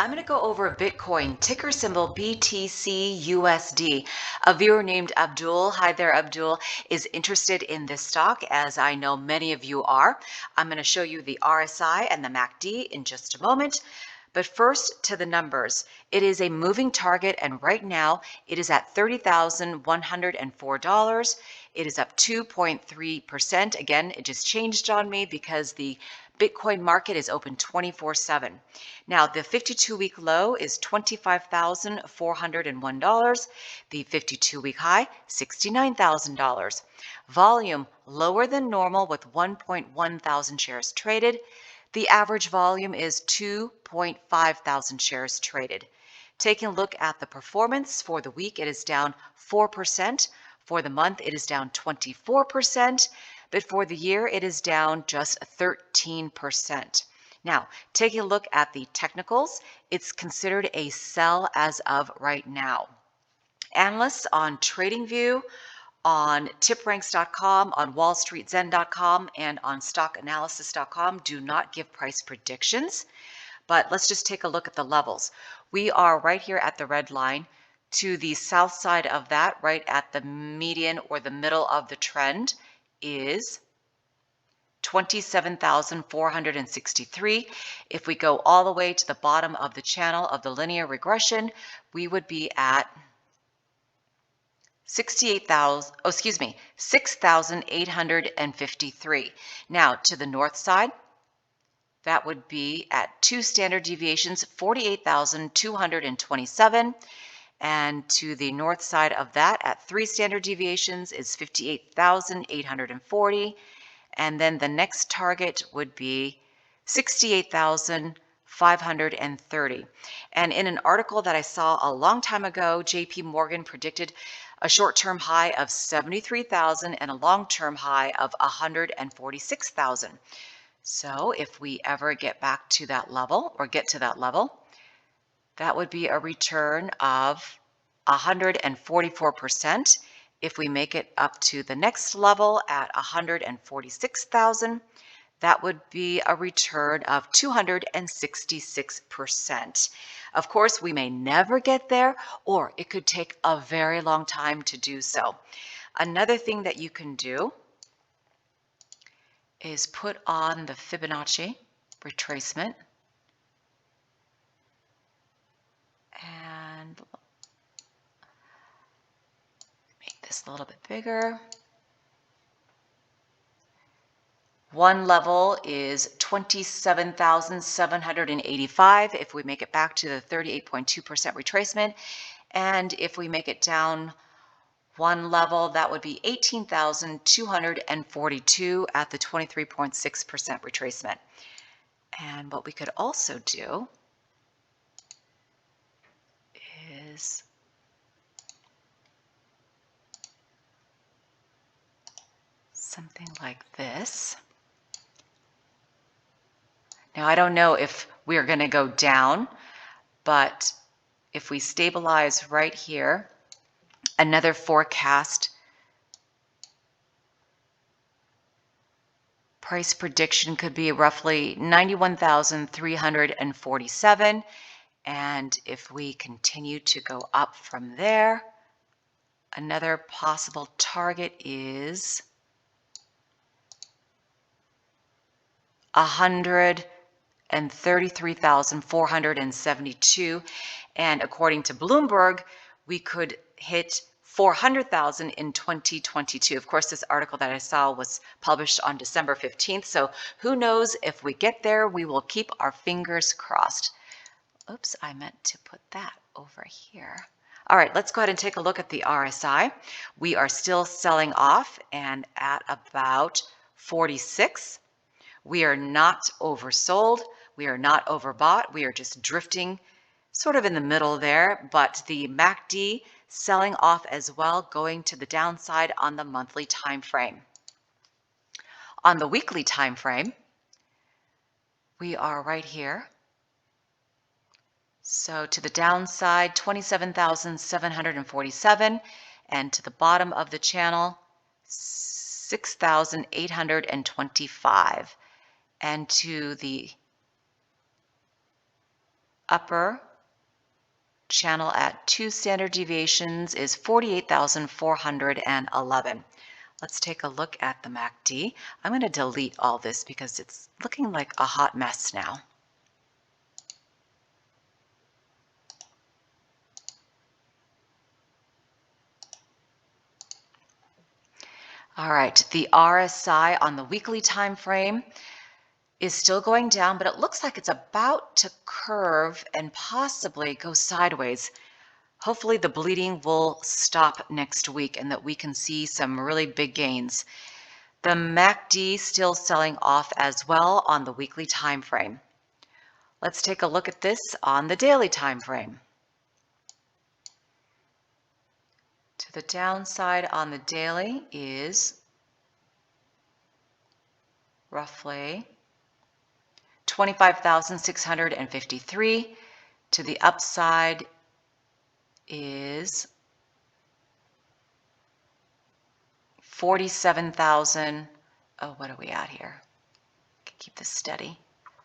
I'm going to go over Bitcoin, ticker symbol BTCUSD. A viewer named Abdul, hi there Abdul, is interested in this stock, as I know many of you are. I'm going to show you the RSI and the MACD in just a moment. But first to the numbers. It is a moving target, and right now it is at $30,104. It is up 2.3%. Again, it just changed on me because the Bitcoin market is open 24/7. Now, the 52-week low is $25,401. The 52-week high, $69,000. Volume lower than normal with 1.1 thousand shares traded. The average volume is 2.5 thousand shares traded. Taking a look at the performance for the week, it is down 4%. For the month, it is down 24%. But for the year, it is down just 13%. Now, taking a look at the technicals, it's considered a sell as of right now. Analysts on TradingView, on tipranks.com, on wallstreetzen.com, and on stockanalysis.com do not give price predictions. But let's just take a look at the levels. We are right here at the red line. To the south side of that, right at the median or the middle of the trend, is 27,463. If we go all the way to the bottom of the channel of the linear regression, we would be at 6,853. Now to the north side, that would be at 2 standard deviations, 48,227. And to the north side of that, at 3 standard deviations, is 58,840. And then the next target would be 68,530. And in an article that I saw a long time ago, JP Morgan predicted a short-term high of 73,000 and a long-term high of 146,000. So if we ever get back to that level or get to that level, that would be a return of 144%. If we make it up to the next level at 146,000, that would be a return of 266%. Of course, we may never get there, or it could take a very long time to do so. Another thing that you can do is put on the Fibonacci retracement. And make this a little bit bigger. One level is 27,785 if we make it back to the 38.2% retracement. And if we make it down one level, that would be 18,242 at the 23.6% retracement. And what we could also do is something like this. Now, I don't know if we're going to go down, but if we stabilize right here, another forecast price prediction could be roughly 91,347. And if we continue to go up from there, another possible target is 133,472. And according to Bloomberg, we could hit 400,000 in 2022. Of course, this article that I saw was published on December 15th. So who knows, if we get there, we will keep our fingers crossed. Oops, I meant to put that over here. All right, let's go ahead and take a look at the RSI. We are still selling off and at about 46. We are not oversold. We are not overbought. We are just drifting sort of in the middle there, but the MACD selling off as well, going to the downside on the monthly time frame. On the weekly time frame, we are right here. So to the downside, 27,747, and to the bottom of the channel, 6,825. And to the upper channel at 2 standard deviations is 48,411. Let's take a look at the MACD. I'm going to delete all this because it's looking like a hot mess now. All right, the RSI on the weekly time frame is still going down, but it looks like it's about to curve and possibly go sideways. Hopefully the bleeding will stop next week and that we can see some really big gains. The MACD still selling off as well on the weekly time frame. Let's take a look at this on the daily time frame. To the downside on the daily is roughly 25,653. To the upside is 47,000. Oh, what are we at here? Keep this steady.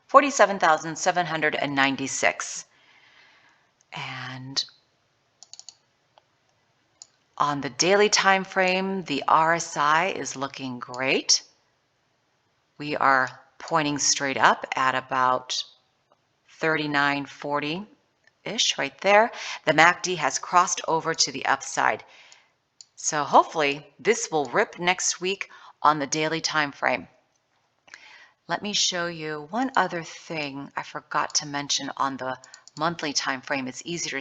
47,796. And on the daily time frame, the RSI is looking great. We are pointing straight up at about 39.40-ish right there. The MACD has crossed over to the upside. So hopefully this will rip next week on the daily time frame. Let me show you one other thing I forgot to mention on the monthly time frame. It's easier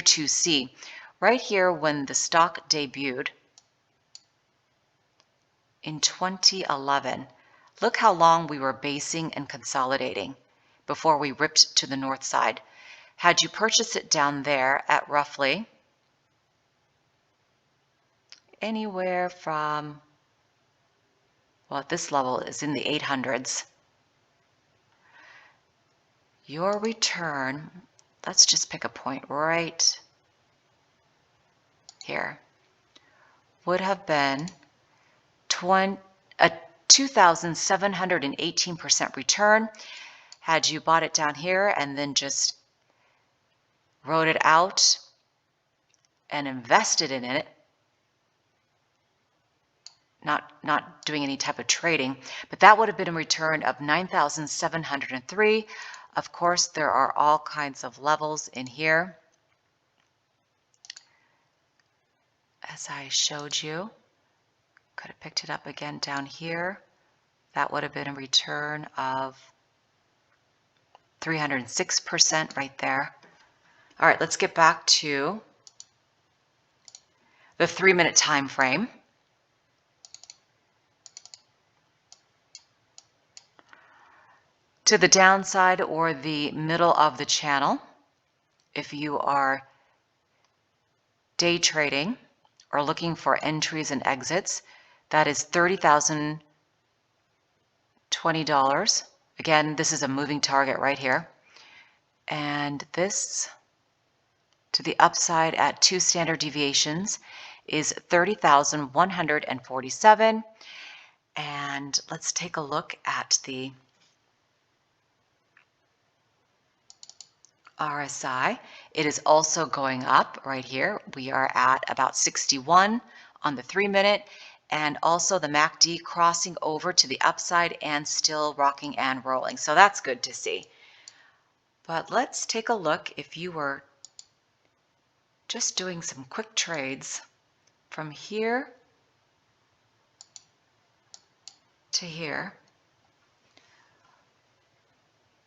to see. Right here, when the stock debuted in 2011, look how long we were basing and consolidating before we ripped to the north side. Had you purchased it down there at roughly anywhere from, well, at this level is in the 800s, your return, let's just pick a point right here, would have been a 2,718% return had you bought it down here and then just wrote it out and invested in it, not doing any type of trading, but that would have been a return of 9,703. Of course, there are all kinds of levels in here, as I showed you. Could have picked it up again down here. That would have been a return of 306% right there. All right, let's get back to the 3-minute time frame. To the downside or the middle of the channel, if you are day trading or looking for entries and exits, that is $30,020. Again, this is a moving target right here. And this to the upside at 2 standard deviations is 30,147. And let's take a look at the RSI. It is also going up right here. We are at about 61 on the 3-minute, and also the MACD crossing over to the upside and still rocking and rolling. So that's good to see. But let's take a look if you were just doing some quick trades from here to here.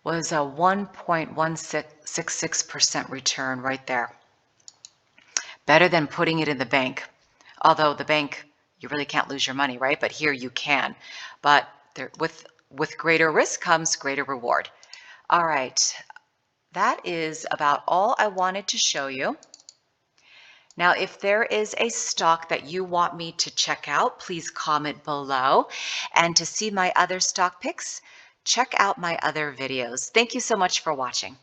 Was a 1.166% return right there. Better than putting it in the bank. Although the bank, you really can't lose your money, right? But here you can. But there, with greater risk comes greater reward. All right, that is about all I wanted to show you. Now, if there is a stock that you want me to check out, please comment below. And to see my other stock picks, check out my other videos. Thank you so much for watching.